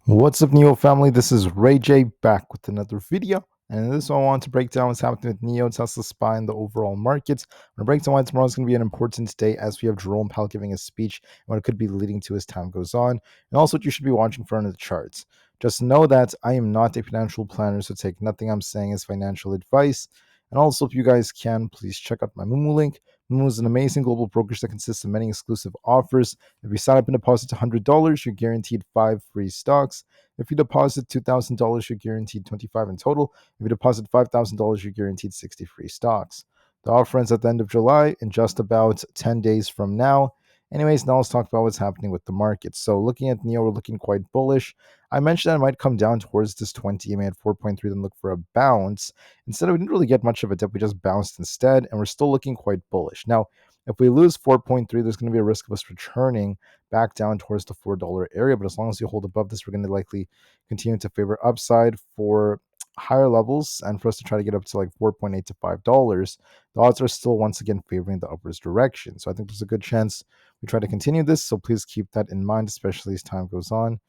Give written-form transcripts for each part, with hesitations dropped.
What's up, NIO family? This is Rey-Jay back with another video. And in this one, I want to break down what's happening with NIO, Tesla, SPY, and the overall markets. I'm going to break down why tomorrow is going to be an important day as we have Jerome Powell giving a speech and what it could be leading to as time goes on, and also what you should be watching for under the charts. Just know that I am not a financial planner, so take nothing I'm saying as financial advice. And also, if you guys can, please check out my Moomoo link. Moomoo is an amazing global brokerage that consists of many exclusive offers. If you sign up and deposit $100, you're guaranteed 5 free stocks. If you deposit $2,000, you're guaranteed 25 in total. If you deposit $5,000, you're guaranteed 60 free stocks. The offer ends at the end of July in just about 10 days from now. Anyways, now let's talk about what's happening with the market. So looking at NIO, we're looking quite bullish. I mentioned that it might come down towards this 20 EMA at 4.3, then look for a bounce. Instead, we didn't really get much of a dip. We just bounced instead, and we're still looking quite bullish. Now, if we lose 4.3, there's going to be a risk of us returning back down towards the $4 area. But as long as you hold above this, we're going to likely continue to favor upside for higher levels and for us to try to get up to like 4.8 to $5. The odds are still once again favoring the upwards direction. So I think there's a good chance we try to continue this. So please keep that in mind, especially as time goes on.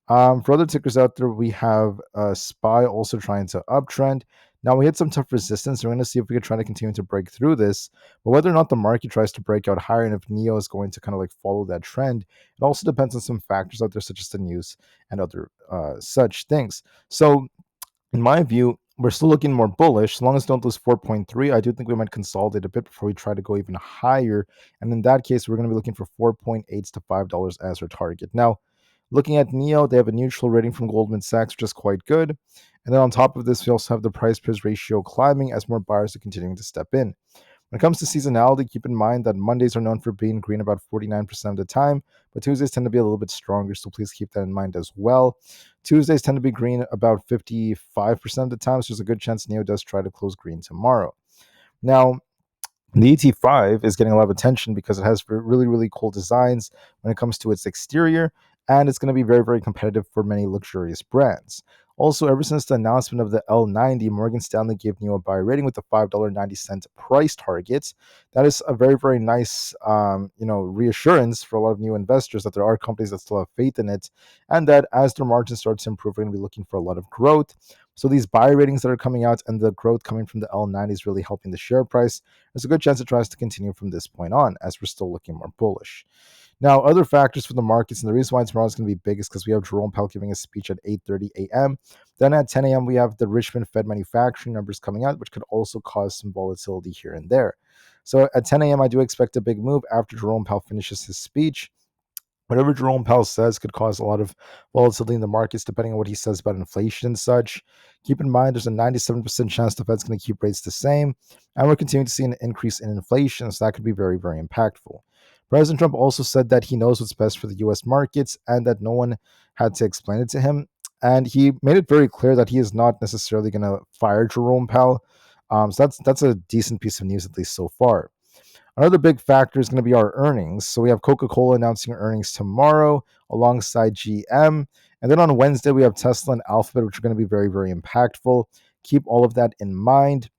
For other tickers out there, we have SPY also trying to uptrend. Now we hit some tough resistance. We're going to see if we can try to continue to break through this. But whether or not the market tries to break out higher and if NIO is going to kind of like follow that trend, it also depends on some factors out there, such as the news and other such things. So in my view, we're still looking more bullish. As long as don't lose 4.3, I do think we might consolidate a bit before we try to go even higher. And in that case, we're going to be looking for 4.8 to $5 as our target. Now, looking at NIO, they have a neutral rating from Goldman Sachs, which is quite good. And then on top of this, we also have the price-price ratio climbing as more buyers are continuing to step in. When it comes to seasonality, keep in mind that Mondays are known for being green about 49% of the time, but Tuesdays tend to be a little bit stronger, so please keep that in mind as well. Tuesdays tend to be green about 55% of the time, so there's a good chance NIO does try to close green tomorrow. Now, the ET5 is getting a lot of attention because it has really, really cool designs when it comes to its exterior, and it's going to be very, very competitive for many luxurious brands. Also, ever since the announcement of the L90, Morgan Stanley gave NIO a buy rating with a $5.90 price target. That is a very, very nice, reassurance for a lot of new investors that there are companies that still have faith in it, and that as their margins start to improve, we're going to be looking for a lot of growth. So these buy ratings that are coming out and the growth coming from the L90 is really helping the share price. There's a good chance it tries to continue from this point on as we're still looking more bullish. Now, other factors for the markets, and the reason why tomorrow is going to be big is because we have Jerome Powell giving a speech at 8:30 a.m. Then at 10 a.m., we have the Richmond Fed manufacturing numbers coming out, which could also cause some volatility here and there. So at 10 a.m., I do expect a big move after Jerome Powell finishes his speech. Whatever Jerome Powell says could cause a lot of volatility in the markets, depending on what he says about inflation and such. Keep in mind, there's a 97% chance the Fed's going to keep rates the same, and we're continuing to see an increase in inflation, so that could be very, very impactful. President Trump also said that he knows what's best for the U.S. markets and that no one had to explain it to him. And he made it very clear that he is not necessarily going to fire Jerome Powell. So that's a decent piece of news, at least so far. Another big factor is going to be our earnings. So we have Coca-Cola announcing earnings tomorrow alongside GM. And then on Wednesday, we have Tesla and Alphabet, which are going to be very, very impactful. Keep all of that in mind.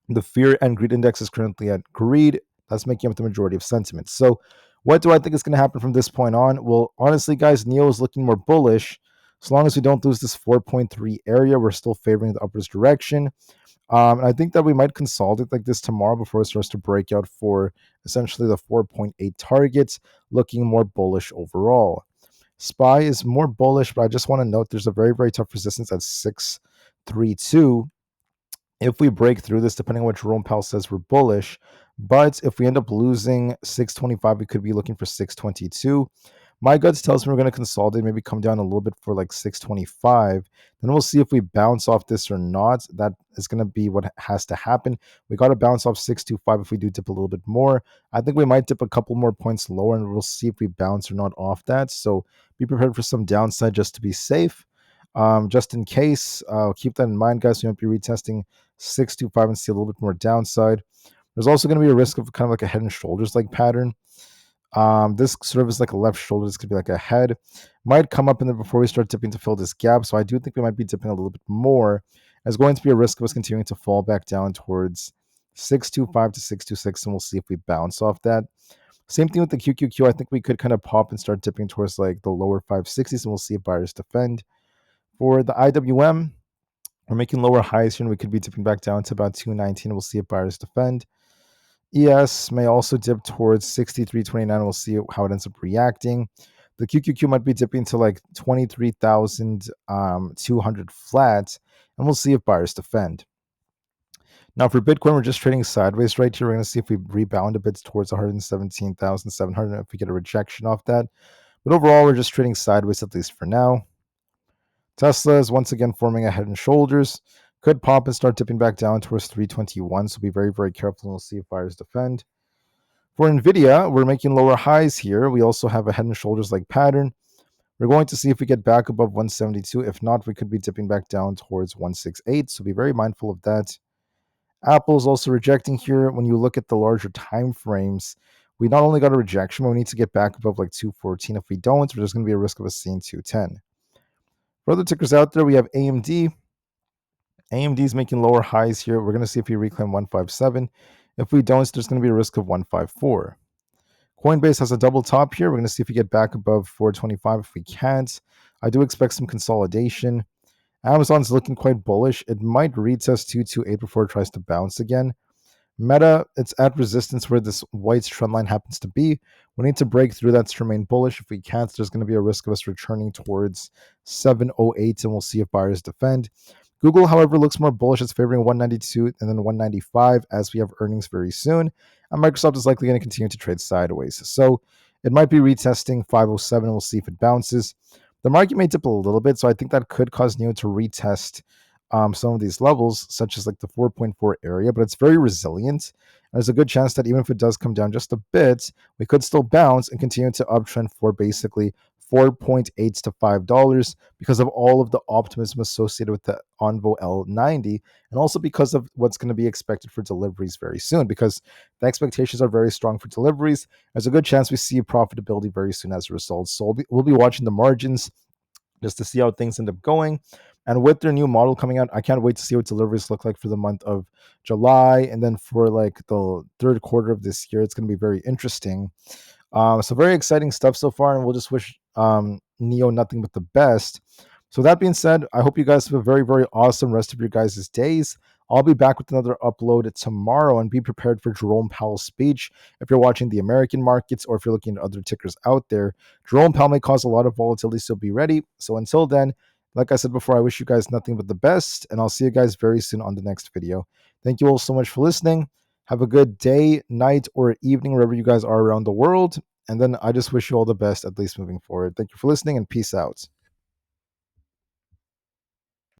The fear and greed index is currently at greed. That's making up the majority of sentiment. So what do I think is going to happen from this point on? Well, honestly, guys, NIO is looking more bullish. As long as we don't lose this 4.3 area, we're still favoring the upwards direction. And I think that we might consolidate like this tomorrow before it starts to break out for essentially the 4.8 targets, looking more bullish overall. SPY is more bullish, but I just want to note there's a very, very tough resistance at 632. If we break through this, depending on what Jerome Powell says, we're bullish. But if we end up losing 625, we could be looking for 622. My guts tells me we're going to consolidate, maybe come down a little bit for like 625. Then we'll see if we bounce off this or not. That is going to be what has to happen. We got to bounce off 625 if we do dip a little bit more. I think we might dip a couple more points lower, and we'll see if we bounce or not off that. So be prepared for some downside just to be safe. Just in case, keep that in mind, guys. We might be retesting 625 and see a little bit more downside. There's also going to be a risk of kind of like a head and shoulders like pattern. This sort of is like a left shoulder. This could be like a head. Might come up in there before we start dipping to fill this gap. So I do think we might be dipping a little bit more. There's going to be a risk of us continuing to fall back down towards 625 to 626, and we'll see if we bounce off that. Same thing with the QQQ. I think we could kind of pop and start dipping towards like the lower 560s, and we'll see if buyers defend. For the IWM, we're making lower highs here, and we could be dipping back down to about 219. We'll see if buyers defend. ES may also dip towards 63.29. We'll see how it ends up reacting. The QQQ might be dipping to like 23,200 flat, and we'll see if buyers defend. Now for Bitcoin, we're just trading sideways right here. We're going to see if we rebound a bit towards 117,700 if we get a rejection off that. But overall, we're just trading sideways, at least for now. Tesla is once again forming a head and shoulders. Could pop and start dipping back down towards 321. So be very, very careful, and we'll see if buyers defend. For Nvda, we're making lower highs here. We also have a head and shoulders like pattern. We're going to see if we get back above 172. If not, we could be dipping back down towards 168. So be very mindful of that. Apple is also rejecting here. When you look at the larger time frames, we not only got a rejection, but we need to get back above like 214. If we don't, there's going to be a risk of us seeing 210. For other tickers out there, we have AMD. AMD is making lower highs here. We're going to see if we reclaim 157. If we don't, there's going to be a risk of 154. Coinbase has a double top here. We're going to see if we get back above 425. If we can't, I do expect some consolidation. Amazon's looking quite bullish. It might retest 228 before it tries to bounce again. Meta, it's at resistance where this white trend line happens to be. We need to break through that to remain bullish. If we can't, there's going to be a risk of us returning towards 708, and we'll see if buyers defend. Google, however, looks more bullish. It's favoring 192 and then 195 as we have earnings very soon. And Microsoft is likely going to continue to trade sideways. So it might be retesting 507. We'll see if it bounces. The market may dip a little bit, so I think that could cause NIO to retest some of these levels, such as like the 4.4 area, but it's very resilient. There's a good chance that even if it does come down just a bit, we could still bounce and continue to uptrend for basically 4.8 to $5 because of all of the optimism associated with the Envo L90, and also because of what's going to be expected for deliveries very soon, because the expectations are very strong for deliveries. There's a good chance we see profitability very soon as a result. So we'll be watching the margins just to see how things end up going. And with their new model coming out, I can't wait to see what deliveries look like for the month of July. And then for like the third quarter of this year, it's going to be very interesting. So very exciting stuff so far. And we'll just wish NIO nothing but the best. So that being said, I hope you guys have a very, very awesome rest of your guys' days. I'll be back with another upload tomorrow, and be prepared for Jerome Powell's speech. If you're watching the American markets or if you're looking at other tickers out there, Jerome Powell may cause a lot of volatility, so be ready. So until then, like I said before, I wish you guys nothing but the best, and I'll see you guys very soon on the next video. Thank you all so much for listening. Have a good day, night, or evening, wherever you guys are around the world. And then I just wish you all the best, at least moving forward. Thank you for listening, and peace out.